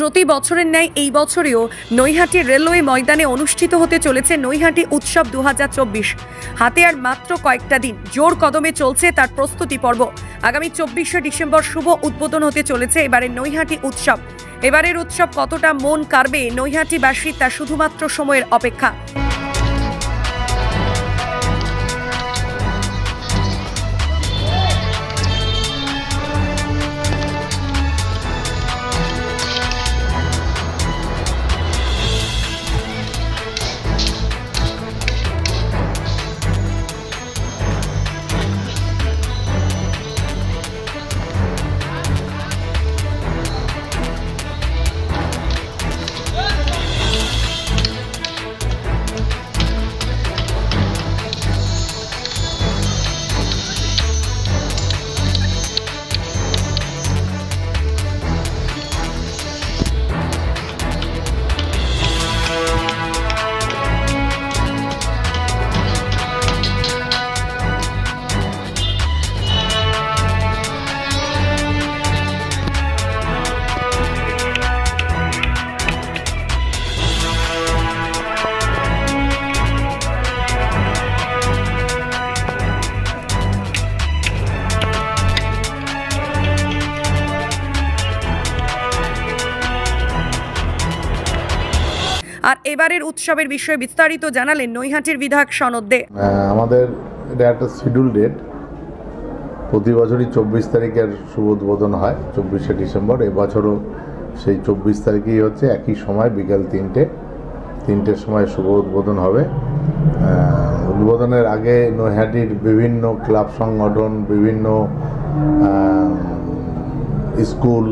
প্রতি বছরের ন্যায় এই বছরেও নৈহাটি রেলওয়ে ময়দানে অনুষ্ঠিত হতে চলেছে নৈহাটি উৎসব 2024। হাতে আর মাত্র কয়েকটা দিন, জোর কদমে চলছে তার প্রস্তুতি পর্ব। আগামী 24শে ডিসেম্বর শুভ উদ্বোধন হতে চলেছে এবারের নৈহাটি উৎসব। এবারের উৎসব কতটা মন কাড়বে নৈহাটিবাসী তা শুধুমাত্র সময়ের অপেক্ষা। আর এবারের উৎসবের বিষয়ে বিস্তারিত জানালেন নৈহাটির বিধায়ক সনদ দে। আমাদের এটা একটা শিডিউল ডেট, প্রতি বছরই 24 তারিখের শুভ উদ্বোধন হয় 24শে ডিসেম্বর। এবছরও সেই 24 তারিখেই হচ্ছে, একই সময় বিকেল 3টের সময় শুভ উদ্বোধন হবে। উদ্বোধনের আগে নৈহাটির বিভিন্ন ক্লাব সংগঠন, বিভিন্ন স্কুল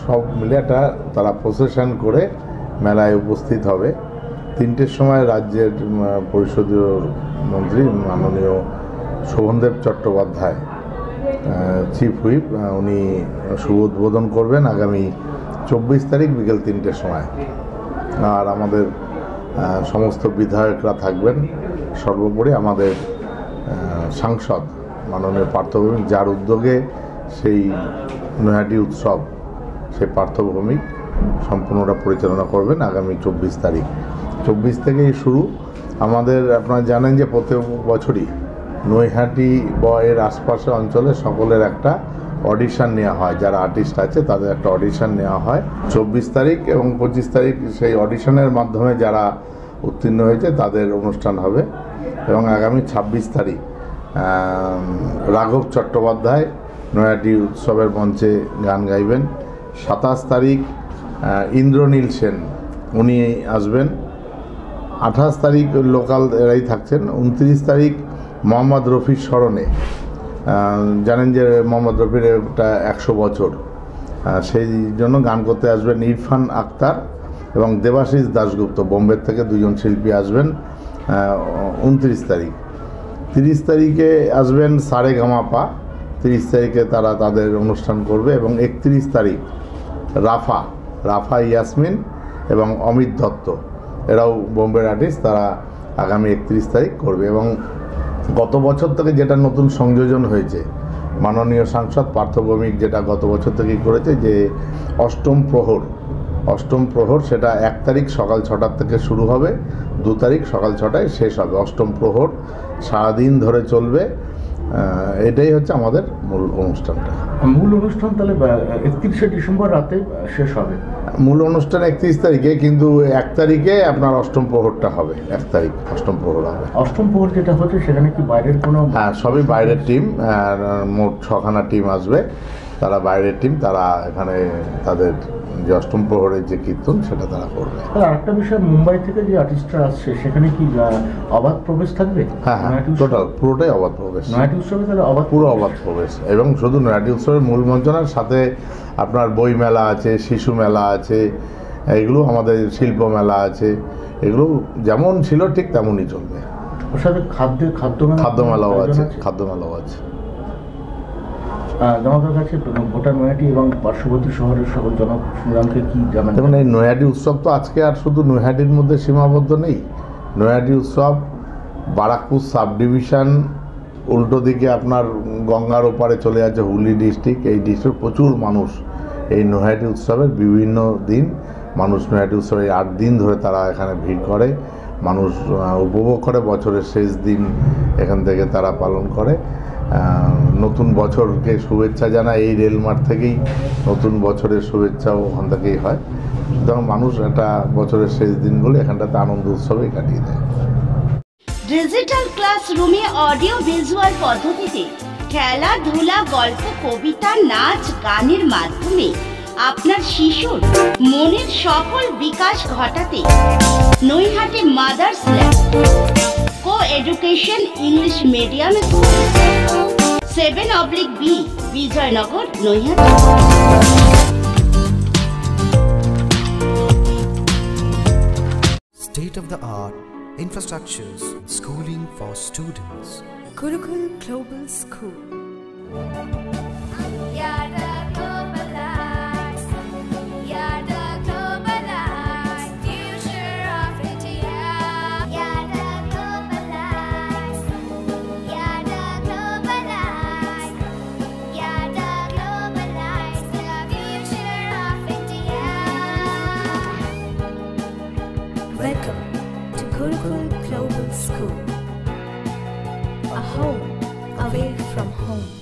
সব মিলে একটা তারা প্রসেশন করে মেলায় উপস্থিত হবে। 3টের সময় রাজ্যের পরিষদীয় মন্ত্রী মাননীয় শোভনদেব চট্টোপাধ্যায়, চিফ হুইপ, উনি শুভ উদ্বোধন করবেন আগামী 24 তারিখ বিকেল 3টের সময়। আর আমাদের সমস্ত বিধায়করা থাকবেন, সর্বোপরি আমাদের সাংসদ মাননীয় পার্থ ভৌমিক, যার উদ্যোগে সেই নৈহাটি উৎসব, সেই পার্থ ভৌমিক সম্পূর্ণটা পরিচালনা করবেন আগামী 24 তারিখ। 24 থেকেই শুরু। আমাদের আপনারা জানেন যে প্রতি বছরই নৈহাটি বা এর আশপাশের অঞ্চলে সকলের একটা অডিশন নেওয়া হয়, যারা আর্টিস্ট আছে তাদের একটা অডিশন নেওয়া হয়। 24 তারিখ এবং 25 তারিখ সেই অডিশনের মাধ্যমে যারা উত্তীর্ণ হয়েছে তাদের অনুষ্ঠান হবে। এবং আগামী 26 তারিখ রাঘব চট্টোপাধ্যায় নৈহাটি উৎসবের মঞ্চে গান গাইবেন। 27 তারিখ ইন্দ্রনীল সেন উনি আসবেন। 28 তারিখ লোকাল এরাই থাকছেন। 29 তারিখ মোহাম্মদ রফির স্মরণে, জানেন যে মোহাম্মদ রফির একটা 100 বছর, সেই জন্য গান করতে আসবেন ইরফান আক্তার এবং দেবাশিস দাশগুপ্ত, বোম্বে থেকে দুজন শিল্পী আসবেন 29 তারিখ। 30 তারিখে আসবেন সারেগামাপা, 30 তারিখে তারা তাদের অনুষ্ঠান করবে। এবং 31 তারিখ রাফা ইয়াসমিন এবং অমিত দত্ত, এরাও বোম্বের আর্টিস্ট, তারা আগামী 31 তারিখ করবে। এবং গত বছর থেকে যেটা নতুন সংযোজন হয়েছে, মাননীয় সাংসদ পার্থ ভৌমিক যেটা গত বছর থেকেই করেছে, যে অষ্টম প্রহর সেটা 1 তারিখ সকাল 6টার থেকে শুরু হবে, 2 তারিখ সকাল 6টায় শেষ হবে। অষ্টম প্রহর সারাদিন ধরে চলবে। এটাই হচ্ছে আমাদের মূল অনুষ্ঠানটা। মূল অনুষ্ঠান তাহলে 31শে ডিসেম্বর রাতে শেষ হবে। মূল অনুষ্ঠান 31 তারিখে, কিন্তু 1 তারিখে আপনার অষ্টম প্রহরটা হবে। 1 তারিখ অষ্টম প্রহর হবে। অষ্টম প্রহর যেটা হচ্ছে সেখানে কি বাইরের কোনো? হ্যাঁ, সবই বাইরের টিম, মোট 6খানা টিম আসবে। তারা বাইরের টিম, তারা এখানে তাদের যে অষ্টম প্রহরের যে কীর্তন সেটা তারা করবে। আরেকটা বিষয়, মুম্বাই থেকে যে আর্টিস্টরা আসছে সেখানে কি অবাধ প্রবেশ থাকবে? হ্যাঁ, টোটাল পুরোটাই অবাধ প্রবেশ। নৈহাটি উৎসবে তাহলে পুরো অবাধ প্রবেশ। এবং শুধু নৈহাটি উৎসবের মূল মঞ্চনার সাথে আপনার বই মেলা আছে, শিশু মেলা আছে, এগুলো আমাদের শিল্প মেলা আছে, এগুলো যেমন ছিল ঠিক তেমনই চলবে। ওর সাথে খাদ্য মেলাও আছে। জনতার কাছে ভোটার নৈহাটি এবং পার্শ্ববর্তী শহরের সকল জনসাধারণকে কি জানান? দেখুন, এই নৈহাটি উৎসব তো আজকে আর শুধু নৈহাটির মধ্যে সীমাবদ্ধ নেই। নৈহাটি উৎসব বারাকপুর সাব ডিভিশন, উল্টো দিকে আপনার গঙ্গার ওপারে চলে আছে হুগলি ডিস্ট্রিক্ট। এই ডিস্ট্রিক্ট প্রচুর মানুষ এই নৈহাটি উৎসবের বিভিন্ন দিন মানুষ নৈহাটি উৎসবে 8 দিন ধরে তারা এখানে ভিড় করে, মানুষ উপভোগ করে। বছরের শেষ দিন এখান থেকে তারা পালন করে, নতুন বছরকে শুভেচ্ছা জানায়। এই রেলমার্ট থেকেই নতুন বছরের শুভেচ্ছাও ওখান থেকেই হয়। সুতরাং মানুষ একটা বছরের শেষ দিনগুলো এখানটাতে আনন্দ উৎসবে কাটিয়ে দেয়। ডিজিটাল ক্লাসরুমে অডিও ভিজুয়াল পদ্ধতিতে খেলাধুলা, গল্প, কবিতা, নাচ, গানের মাধ্যমে আপনার শিশুর মনের সফল বিকাশ ঘটাতে Naihati mother's lab co education English medium school 7/B Bijoynagar, Naihati. State-of-the-art infrastructures, schooling for students. Gurukul Global School. Welcome to Gurukul Global School, a home away from home.